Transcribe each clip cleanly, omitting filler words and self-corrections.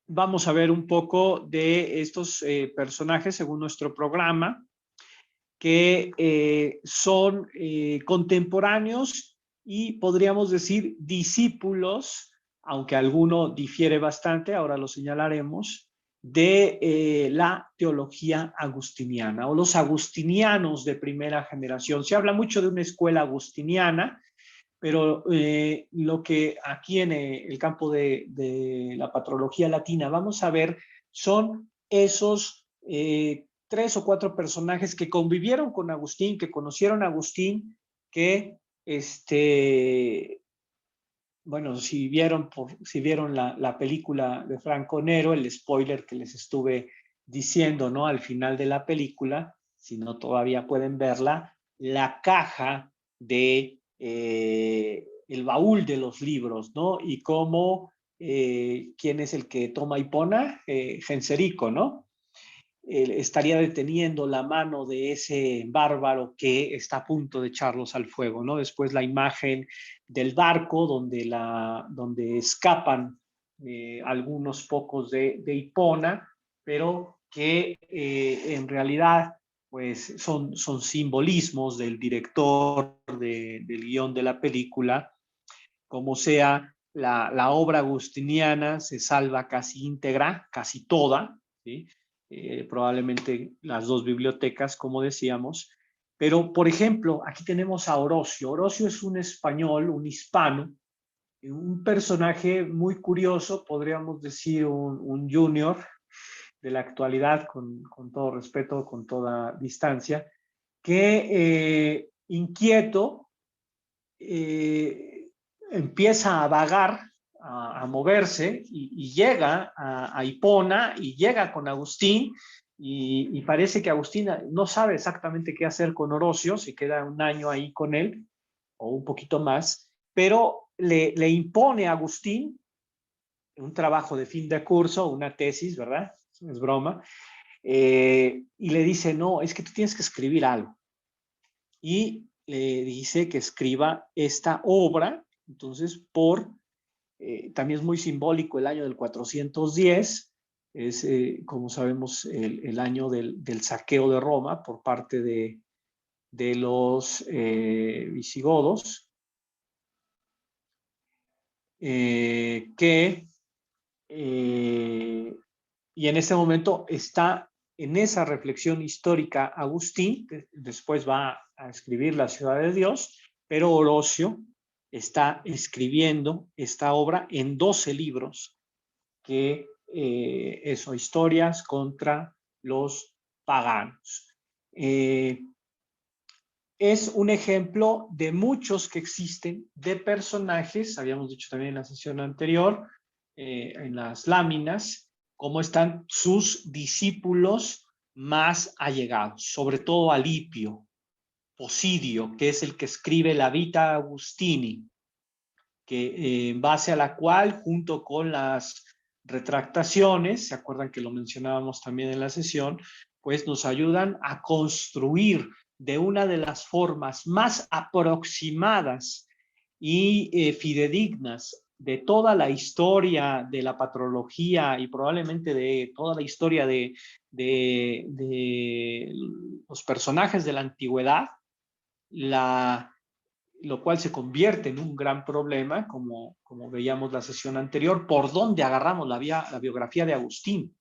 vamos a ver un poco de estos personajes según nuestro programa, que son contemporáneos y podríamos decir discípulos, aunque alguno difiere bastante, ahora lo señalaremos, de la teología agustiniana o los agustinianos de primera generación. Se habla mucho de una escuela agustiniana, pero lo que aquí en el campo de la patrología latina vamos a ver son esos 3 o 4 personajes que convivieron con Agustín, que conocieron a Agustín, que bueno, si vieron la película de Franco Nero, el spoiler que les estuve diciendo, ¿no? Al final de la película, si no todavía pueden verla, la caja de el baúl de los libros, ¿no? Y cómo, ¿quién es el que toma Hipona? Genserico, ¿no? Estaría deteniendo la mano de ese bárbaro que está a punto de echarlos al fuego, ¿no? Después la imagen del barco donde escapan algunos pocos de Hipona, pero que en realidad pues son simbolismos del director del guión de la película. Como sea, la obra agustiniana se salva casi íntegra, casi toda, ¿sí? Probablemente las 2 bibliotecas, como decíamos. Pero, por ejemplo, aquí tenemos a Orocio. Orocio es un español, un hispano, un personaje muy curioso, podríamos decir un junior de la actualidad, con todo respeto, con toda distancia, que inquieto, empieza a vagar, a moverse y llega a Hipona y llega con Agustín y parece que Agustín no sabe exactamente qué hacer con Orocio, se queda un año ahí con él o un poquito más, pero le impone a Agustín un trabajo de fin de curso, una tesis, ¿verdad? Es broma. Y le dice, no, es que tú tienes que escribir algo. Y le dice que escriba esta obra. Entonces, también es muy simbólico el año del 410, es, como sabemos, el año del saqueo de Roma por parte de los visigodos, y en ese momento está en esa reflexión histórica Agustín, que después va a escribir La Ciudad de Dios, pero Orocio está escribiendo esta obra en 12 libros, que eso, historias contra los paganos. Es un ejemplo de muchos que existen de personajes, habíamos dicho también en la sesión anterior, en las láminas, cómo están sus discípulos más allegados, sobre todo Alipio, Posidio, que es el que escribe la Vita Agustini, que en base a la cual, junto con las retractaciones, se acuerdan que lo mencionábamos también en la sesión, pues nos ayudan a construir de una de las formas más aproximadas y fidedignas de toda la historia de la patrología y probablemente de toda la historia de los personajes de la antigüedad, lo cual se convierte en un gran problema, como veíamos la sesión anterior, por dónde agarramos la biografía de Agustín.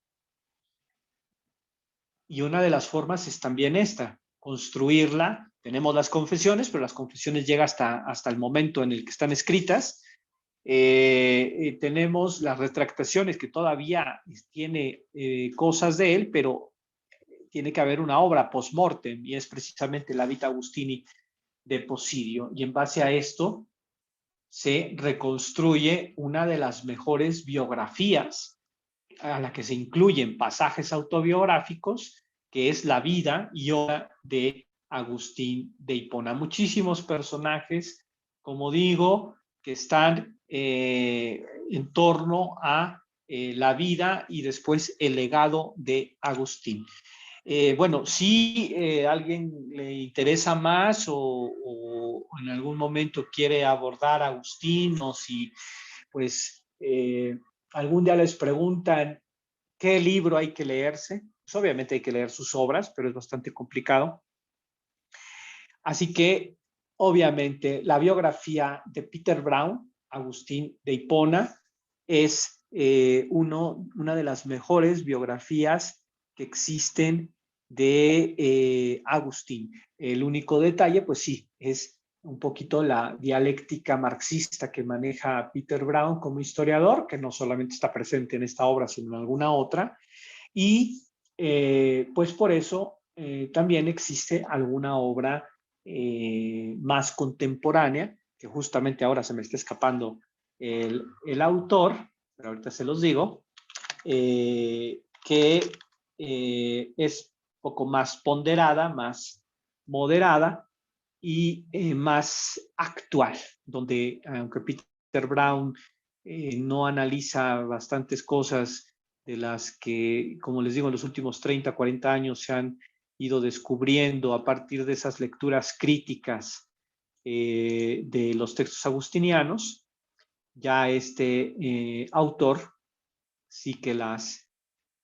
Y una de las formas es también esta, construirla. Tenemos las confesiones, pero las confesiones llegan hasta el momento en el que están escritas. Tenemos las retractaciones, que todavía tiene cosas de él, pero tiene que haber una obra post-mortem, y es precisamente la Vita Agustini de Posidio. Y en base a esto se reconstruye una de las mejores biografías a la que se incluyen pasajes autobiográficos, que es la vida y obra de Agustín de Hipona. Muchísimos personajes, como digo, que están en torno a la vida y después el legado de Agustín. Bueno, si a alguien le interesa más o en algún momento quiere abordar a Agustín, o si pues algún día les preguntan qué libro hay que leerse, pues obviamente hay que leer sus obras, pero es bastante complicado. Así que, obviamente, la biografía de Peter Brown, Agustín de Hipona, es una de las mejores biografías que existen de Agustín. El único detalle, pues sí, es un poquito la dialéctica marxista que maneja Peter Brown como historiador, que no solamente está presente en esta obra, sino en alguna otra. Y pues por eso también existe alguna obra más contemporánea, que justamente ahora se me está escapando el autor, pero ahorita se los digo, que es un poco más ponderada, más moderada y más actual, donde aunque Peter Brown no analiza bastantes cosas de las que, como les digo, en los últimos 30, 40 años se han ido descubriendo a partir de esas lecturas críticas de los textos agustinianos, ya este autor sí que las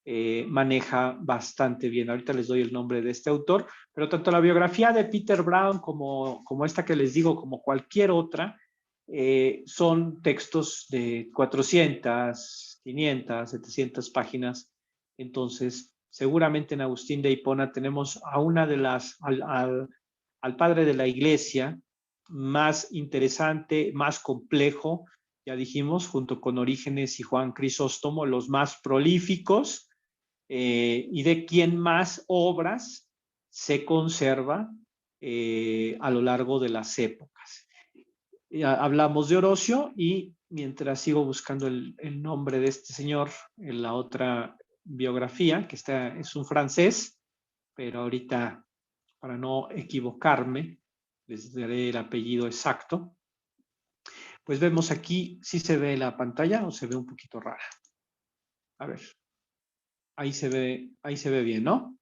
maneja bastante bien. Ahorita les doy el nombre de este autor, pero tanto la biografía de Peter Brown como esta que les digo, como cualquier otra, son textos de 400, 500, 700 páginas. Entonces, seguramente en Agustín de Hipona tenemos a una de las, al padre de la iglesia más interesante, más complejo, ya dijimos, junto con Orígenes y Juan Crisóstomo, los más prolíficos, y de quien más obras se conserva a lo largo de las épocas. Ya hablamos de Orocio y mientras sigo buscando el nombre de este señor en la otra biografía, que es un francés, pero ahorita, para no equivocarme, les daré el apellido exacto. Pues vemos aquí, ¿sí se ve la pantalla o se ve un poquito rara? A ver, ahí se ve bien, ¿no?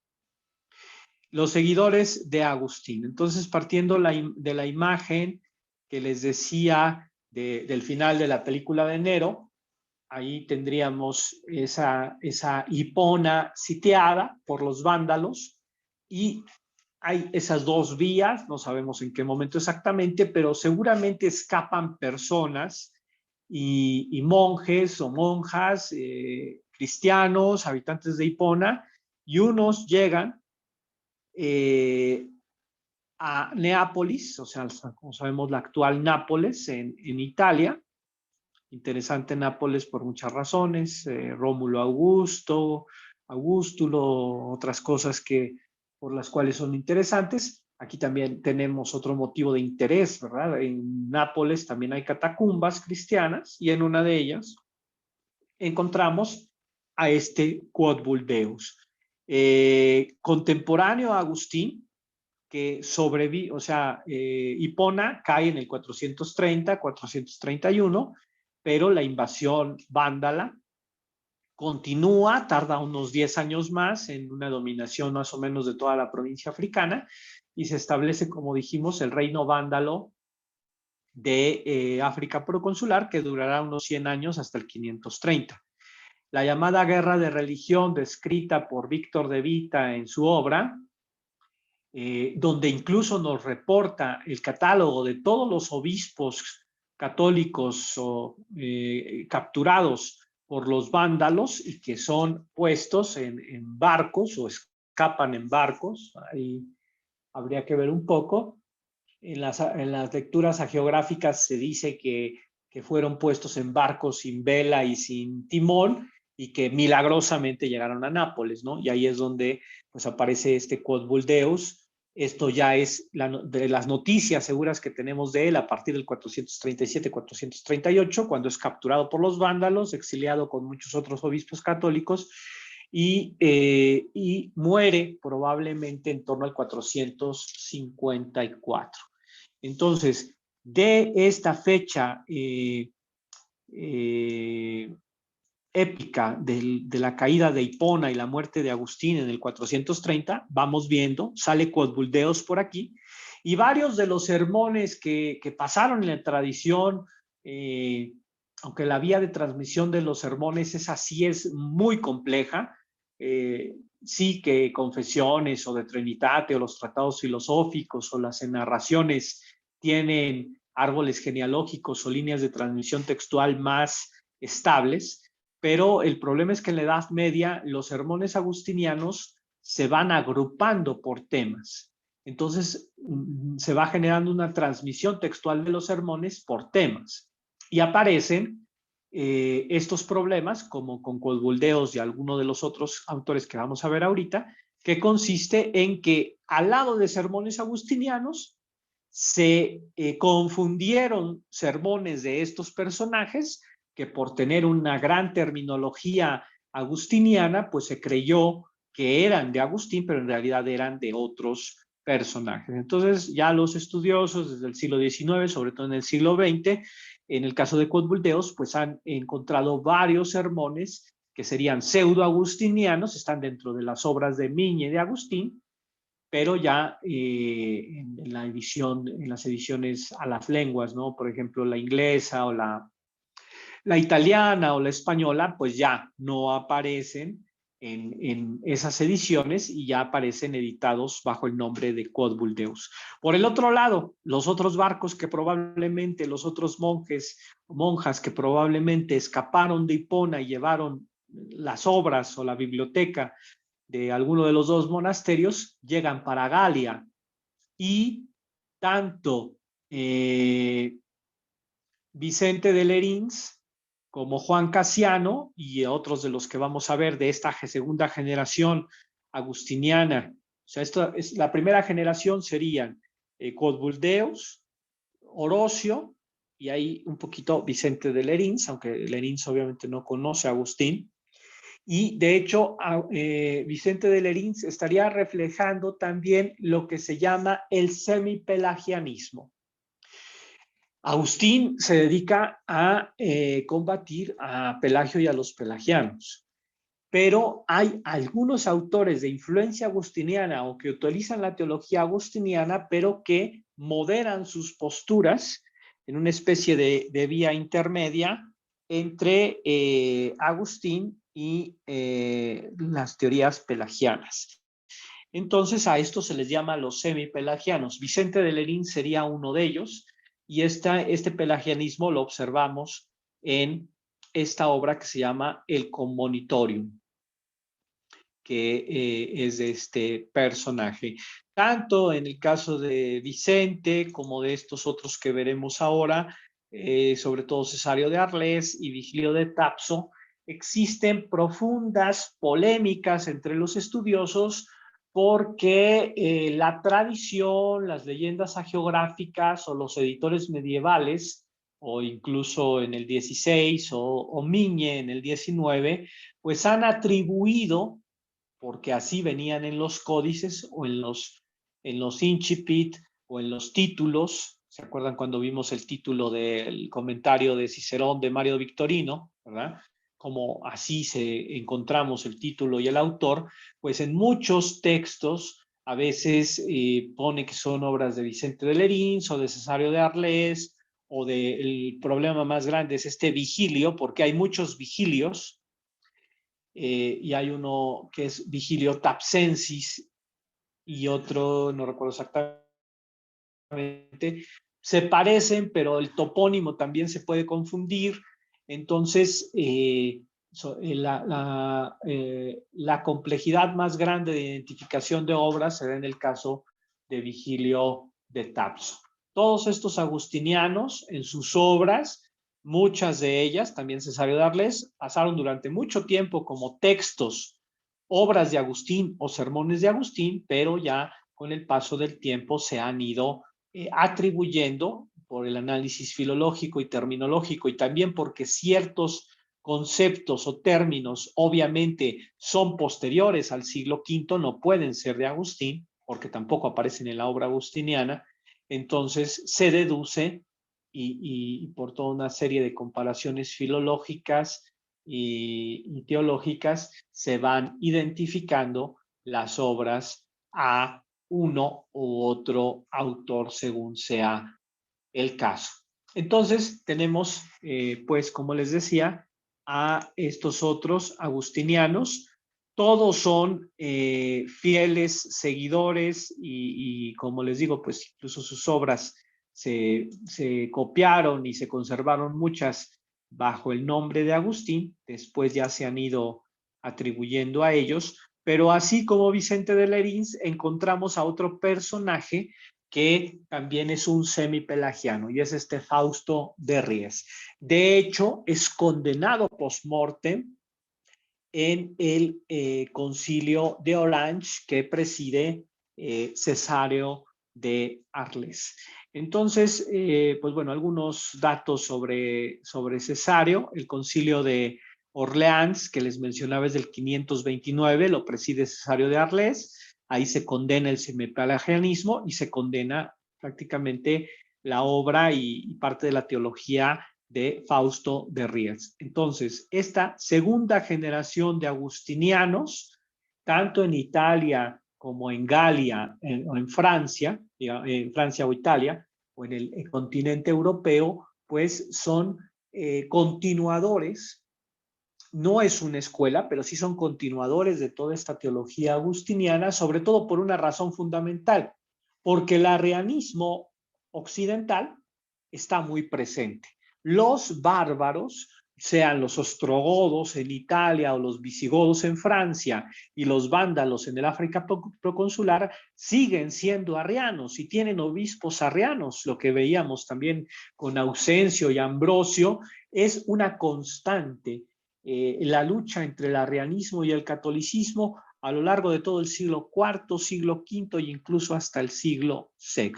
Los seguidores de Agustín. Entonces, partiendo de la imagen que les decía del final de la película de Nero, ahí tendríamos esa Hipona sitiada por los vándalos y hay esas dos vías, no sabemos en qué momento exactamente, pero seguramente escapan personas y monjes o monjas, cristianos, habitantes de Hipona, y unos llegan a Neápolis, o sea, como sabemos, la actual Nápoles en Italia. Interesante Nápoles por muchas razones, Rómulo Augusto, Augustulo, otras cosas por las cuales son interesantes. Aquí también tenemos otro motivo de interés, ¿verdad? En Nápoles también hay catacumbas cristianas y en una de ellas encontramos a este Quod Vuldeus. Contemporáneo a Agustín, que sobrevive, o sea, Hipona cae en el 430, 431, pero la invasión vándala continúa, tarda unos 10 años más en una dominación más o menos de toda la provincia africana y se establece, como dijimos, el reino vándalo de África proconsular, que durará unos 100 años hasta el 530. La llamada guerra de religión descrita por Víctor de Vita en su obra, donde incluso nos reporta el catálogo de todos los obispos católicos capturados por los vándalos y que son puestos en barcos o escapan en barcos. Ahí habría que ver un poco. En las lecturas hagiográficas se dice que fueron puestos en barcos sin vela y sin timón y que milagrosamente llegaron a Nápoles, ¿no? Y ahí es donde pues aparece este Quod Vuldeus. Esto ya es de las noticias seguras que tenemos de él a partir del 437-438, cuando es capturado por los vándalos, exiliado con muchos otros obispos católicos y muere probablemente en torno al 454. Entonces, de esta fecha épica de la caída de Hipona y la muerte de Agustín en el 430, vamos viendo, sale Quod Vuldeus por aquí, y varios de los sermones que pasaron en la tradición aunque la vía de transmisión de los sermones esa sí es muy compleja, sí que confesiones o de Trinitate o los tratados filosóficos o las narraciones tienen árboles genealógicos o líneas de transmisión textual más estables, pero el problema es que en la Edad Media los sermones agustinianos se van agrupando por temas. Entonces se va generando una transmisión textual de los sermones por temas y aparecen estos problemas, como con Cosbuldeos y alguno de los otros autores que vamos a ver ahorita, que consiste en que al lado de sermones agustinianos se confundieron sermones de estos personajes que por tener una gran terminología agustiniana, pues se creyó que eran de Agustín, pero en realidad eran de otros personajes. Entonces ya los estudiosos desde el siglo XIX, sobre todo en el siglo XX, en el caso de Cosbuldeos, pues han encontrado varios sermones que serían pseudo-agustinianos, están dentro de las obras de Migne y de Agustín, pero ya en la edición, en las ediciones a las lenguas, ¿no? Por ejemplo, la inglesa o la italiana o la española, pues ya no aparecen en esas ediciones y ya aparecen editados bajo el nombre de Cosbuldeus. Por el otro lado, los otros barcos que probablemente, los otros monjas que probablemente escaparon de Hipona y llevaron las obras o la biblioteca de alguno de los dos monasterios, llegan para Galia y tanto Vicente de Lerins como Juan Casiano y otros de los que vamos a ver de esta segunda generación agustiniana. O sea, esto es, la primera generación serían Cosbuldeus, Orocio y ahí un poquito Vicente de Lerins, aunque Lerins obviamente no conoce a Agustín. Y de hecho, Vicente de Lerins estaría reflejando también lo que se llama el semipelagianismo. Agustín se dedica a combatir a Pelagio y a los pelagianos, pero hay algunos autores de influencia agustiniana o que utilizan la teología agustiniana, pero que moderan sus posturas en una especie de vía intermedia entre Agustín y las teorías pelagianas. Entonces a esto se les llama los semipelagianos. Vicente de Lerín sería uno de ellos y este pelagianismo lo observamos en esta obra que se llama El Commonitorium, que es de este personaje. Tanto en el caso de Vicente como de estos otros que veremos ahora, sobre todo Cesario de Arles y Vigilio de Tapso, existen profundas polémicas entre los estudiosos porque la tradición, las leyendas hagiográficas o los editores medievales, o incluso en el 16 o Migne en el 19, pues han atribuido, porque así venían en los códices o en los incipit o en los títulos. ¿Se acuerdan cuando vimos el título del comentario de Cicerón de Mario Victorino, verdad? Como así encontramos el título y el autor, pues en muchos textos a veces pone que son obras de Vicente de Lerins o de Cesario de Arles, o el problema más grande es este Vigilio, porque hay muchos Vigilios, y hay uno que es Vigilio Tapsensis y otro, no recuerdo exactamente, se parecen, pero el topónimo también se puede confundir. Entonces, la complejidad más grande de identificación de obras se da en el caso de Vigilio de Tapso. Todos estos agustinianos en sus obras, muchas de ellas, también Cesario de Arles, pasaron durante mucho tiempo como textos, obras de Agustín o sermones de Agustín, pero ya con el paso del tiempo se han ido atribuyendo por el análisis filológico y terminológico y también porque ciertos conceptos o términos obviamente son posteriores al siglo V, no pueden ser de Agustín, porque tampoco aparecen en la obra agustiniana, entonces se deduce y por toda una serie de comparaciones filológicas y teológicas se van identificando las obras a uno u otro autor según sea el caso. Entonces tenemos, pues como les decía, a estos otros agustinianos. Todos son fieles seguidores y como les digo, pues incluso sus obras se copiaron y se conservaron muchas bajo el nombre de Agustín. Después ya se han ido atribuyendo a ellos. Pero así como Vicente de Lerins, encontramos a otro personaje que también es un semipelagiano, y es este Fausto de Ries. De hecho, es condenado post-mortem en el concilio de Orange que preside Cesáreo de Arles. Entonces, pues bueno, algunos datos sobre Cesáreo. El concilio de Orleans, que les mencionaba, es del 529, lo preside Cesáreo de Arles. Ahí se condena el semipelagianismo y se condena prácticamente la obra y parte de la teología de Fausto de Ries. Entonces, esta segunda generación de agustinianos, tanto en Italia como en Galia o en Francia o Italia, o en el continente europeo, pues son continuadores. No es una escuela, pero sí son continuadores de toda esta teología agustiniana, sobre todo por una razón fundamental, porque el arrianismo occidental está muy presente. Los bárbaros, sean los ostrogodos en Italia o los visigodos en Francia y los vándalos en el África proconsular, siguen siendo arrianos y tienen obispos arrianos. Lo que veíamos también con Ausencio y Ambrosio es una constante. La lucha entre el arrianismo y el catolicismo a lo largo de todo el siglo IV, siglo V e incluso hasta el siglo VI.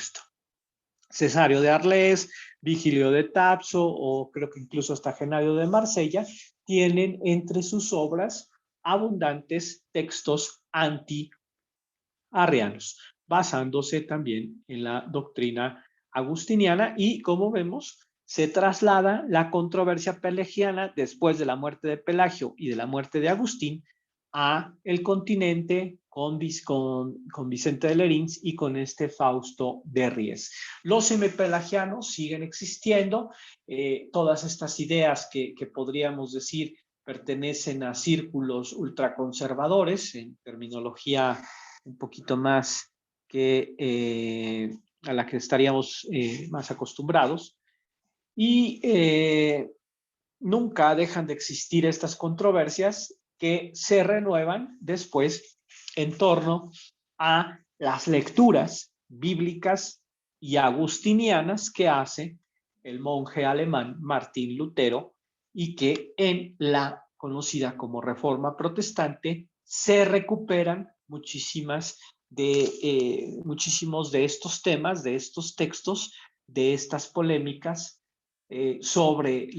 Cesario de Arles, Vigilio de Tapso o creo que incluso hasta Genadio de Marsella tienen entre sus obras abundantes textos anti-arrianos, basándose también en la doctrina agustiniana, y como vemos se traslada la controversia pelagiana después de la muerte de Pelagio y de la muerte de Agustín a el continente con Vicente de Lerins y con este Fausto de Ries. Los semipelagianos siguen existiendo. Todas estas ideas que podríamos decir pertenecen a círculos ultraconservadores, en terminología un poquito más que a la que estaríamos más acostumbrados. Y nunca dejan de existir estas controversias que se renuevan después en torno a las lecturas bíblicas y agustinianas que hace el monje alemán Martín Lutero, y que en la conocida como Reforma Protestante se recuperan muchísimos de estos temas, de estos textos, de estas polémicas sobre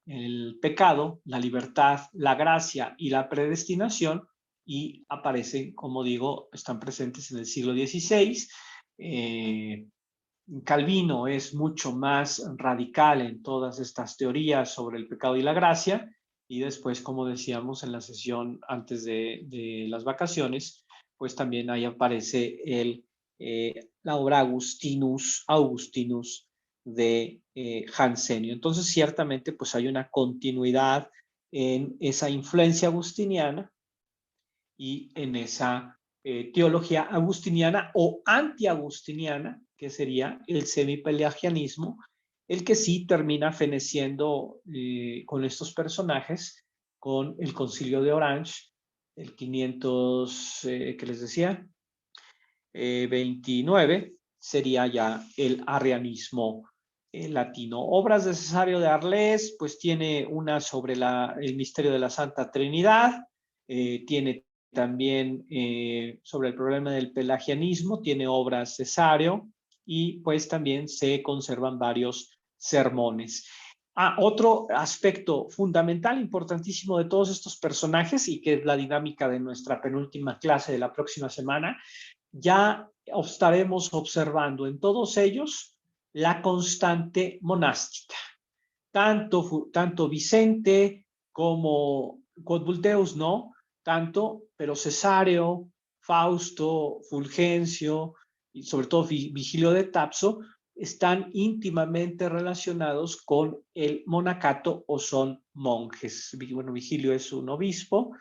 el pecado, la libertad, la gracia y la predestinación, y aparecen, como digo, están presentes en el siglo XVI. Calvino es mucho más radical en todas estas teorías sobre el pecado y la gracia, y después, como decíamos en la sesión antes de las vacaciones, pues también ahí aparece la obra Augustinus de Jansenio. Entonces, ciertamente, pues hay una continuidad en esa influencia agustiniana y en esa teología agustiniana o anti-agustiniana, que sería el semipelagianismo, el que sí termina feneciendo con estos personajes, con el concilio de Orange, el 500, que les decía, 29, sería ya el arrianismo latino. Obras de Cesario de Arles, pues tiene una sobre el misterio de la Santa Trinidad, tiene también sobre el problema del pelagianismo, tiene obras Cesario, y pues también se conservan varios sermones. Otro aspecto fundamental, importantísimo de todos estos personajes, y que es la dinámica de nuestra penúltima clase de la próxima semana, ya estaremos observando en todos ellos la constante monástica. Tanto Vicente como Codbulteus, ¿no? Pero Cesáreo, Fausto, Fulgencio y sobre todo Vigilio de Tapso, están íntimamente relacionados con el monacato o son monjes. Bueno, Vigilio es un obispo,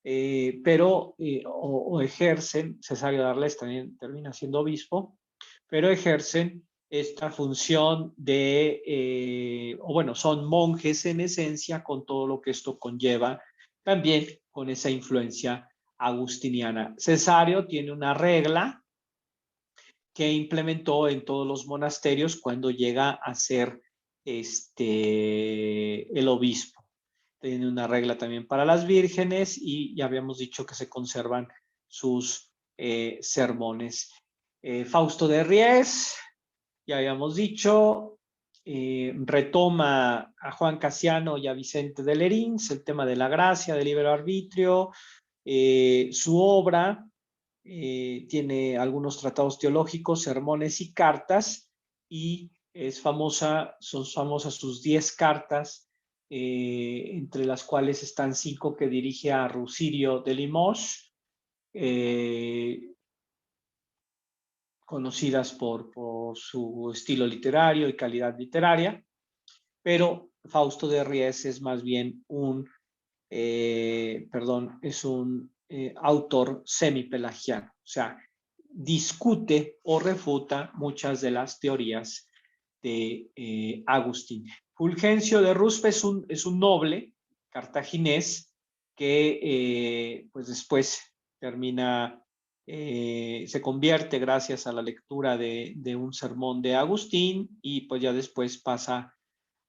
o ejercen, Cesario de Arles también termina siendo obispo, pero ejercen esta función o bueno, son monjes en esencia con todo lo que esto conlleva, también con esa influencia agustiniana. Cesario tiene una regla que implementó en todos los monasterios cuando llega a ser el obispo. Tiene una regla también para las vírgenes y ya habíamos dicho que se conservan sus sermones. Fausto de Ries, ya habíamos dicho, retoma a Juan Casiano y a Vicente de Lerins, el tema de la gracia, del libre arbitrio, su obra tiene algunos tratados teológicos, sermones y cartas, y son famosas sus 10 cartas, entre las cuales están 5 que dirige a Rusirio de Limoges, conocidas por su estilo literario y calidad literaria, pero Fausto de Ries es más bien es un autor semipelagiano, o sea, discute o refuta muchas de las teorías de Agustín. Fulgencio de Ruspe es un noble cartaginés que pues después se convierte gracias a la lectura de un sermón de Agustín y pues ya después pasa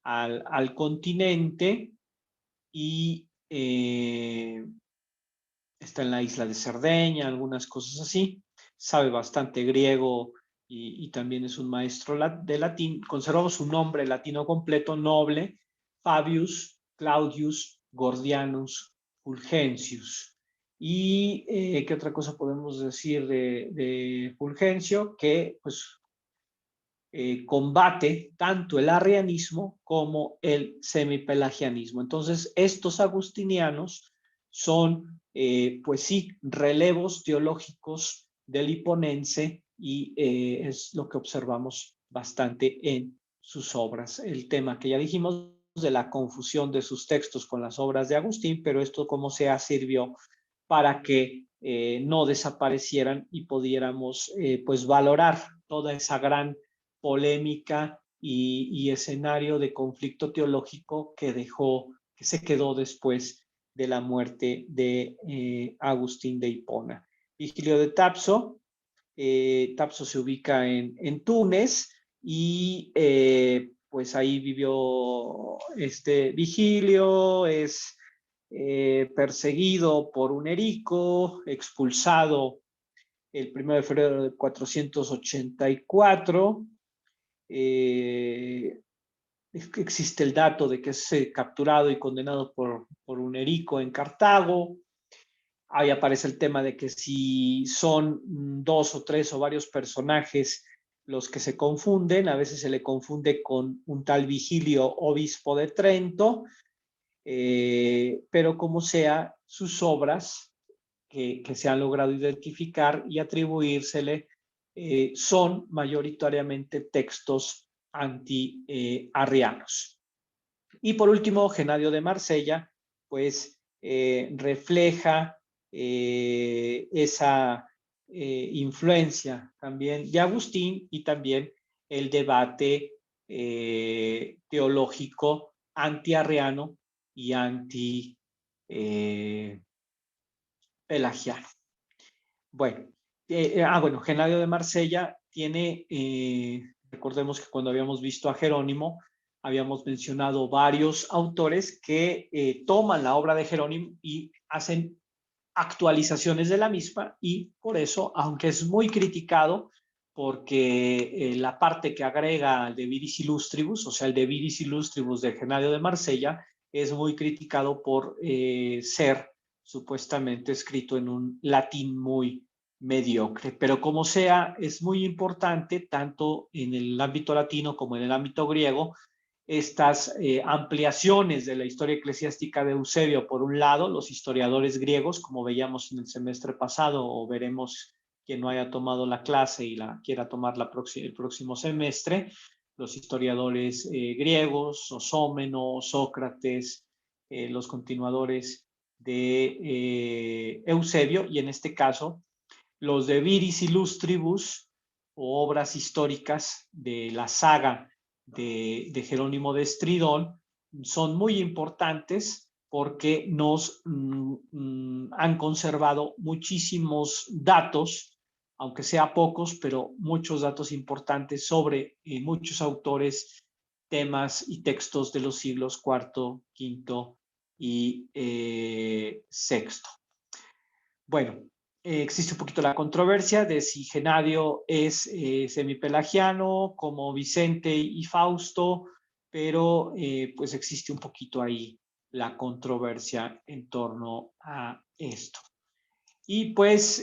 al continente y está en la isla de Cerdeña, algunas cosas así, sabe bastante griego y también es un maestro de latín. Conservamos su nombre latino completo, noble, Fabius Claudius Gordianus Fulgentius. ¿Y qué otra cosa podemos decir de Fulgencio? Que pues combate tanto el arrianismo como el semipelagianismo. Entonces, estos agustinianos son, pues sí, relevos teológicos del hiponense y es lo que observamos bastante en sus obras. El tema que ya dijimos de la confusión de sus textos con las obras de Agustín, pero esto como sea sirvió para que no desaparecieran y pudiéramos pues valorar toda esa gran polémica y escenario de conflicto teológico que se quedó después de la muerte de Agustín de Hipona. Vigilio de Tapso. Tapso se ubica en Túnez y pues ahí vivió Vigilio, es perseguido por un erico, expulsado el 1 de febrero de 484. Existe el dato de que es capturado y condenado por un erico en Cartago. Ahí aparece el tema de que si son 2 o 3 o varios personajes los que se confunden, a veces se le confunde con un tal Vigilio, obispo de Trento, pero como sea, sus obras que se han logrado identificar y atribuírsele son mayoritariamente textos anti-arrianos. Y por último, Genadio de Marsella, pues refleja esa influencia también de Agustín y también el debate teológico anti-arriano y anti-pelagiano. Bueno, Genadio de Marsella tiene, recordemos que cuando habíamos visto a Jerónimo, habíamos mencionado varios autores que toman la obra de Jerónimo y hacen actualizaciones de la misma y por eso, aunque es muy criticado, porque la parte que agrega el De Viris Illustribus, o sea, el De Viris Illustribus de Genadio de Marsella, es muy criticado por ser supuestamente escrito en un latín muy mediocre, pero como sea, es muy importante tanto en el ámbito latino como en el ámbito griego estas ampliaciones de la historia eclesiástica de Eusebio, por un lado, los historiadores griegos, como veíamos en el semestre pasado o veremos quien no haya tomado la clase y la quiera tomar el próximo semestre, los historiadores griegos, Sosómeno, Sócrates, los continuadores de Eusebio, y en este caso los de Viris Illustribus, o obras históricas de la saga de Jerónimo de Estridón, son muy importantes porque nos han conservado muchísimos datos, aunque sea pocos, pero muchos datos importantes sobre muchos autores, temas y textos de los siglos IV, V y VI. Bueno, existe un poquito la controversia de si Genadio es semipelagiano como Vicente y Fausto, pero pues existe un poquito ahí la controversia en torno a esto. Y pues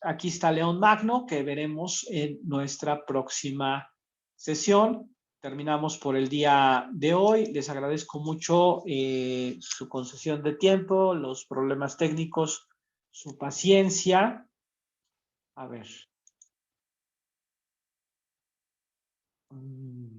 aquí está León Magno, que veremos en nuestra próxima sesión. Terminamos por el día de hoy. Les agradezco mucho su concesión de tiempo, los problemas técnicos, su paciencia. A ver.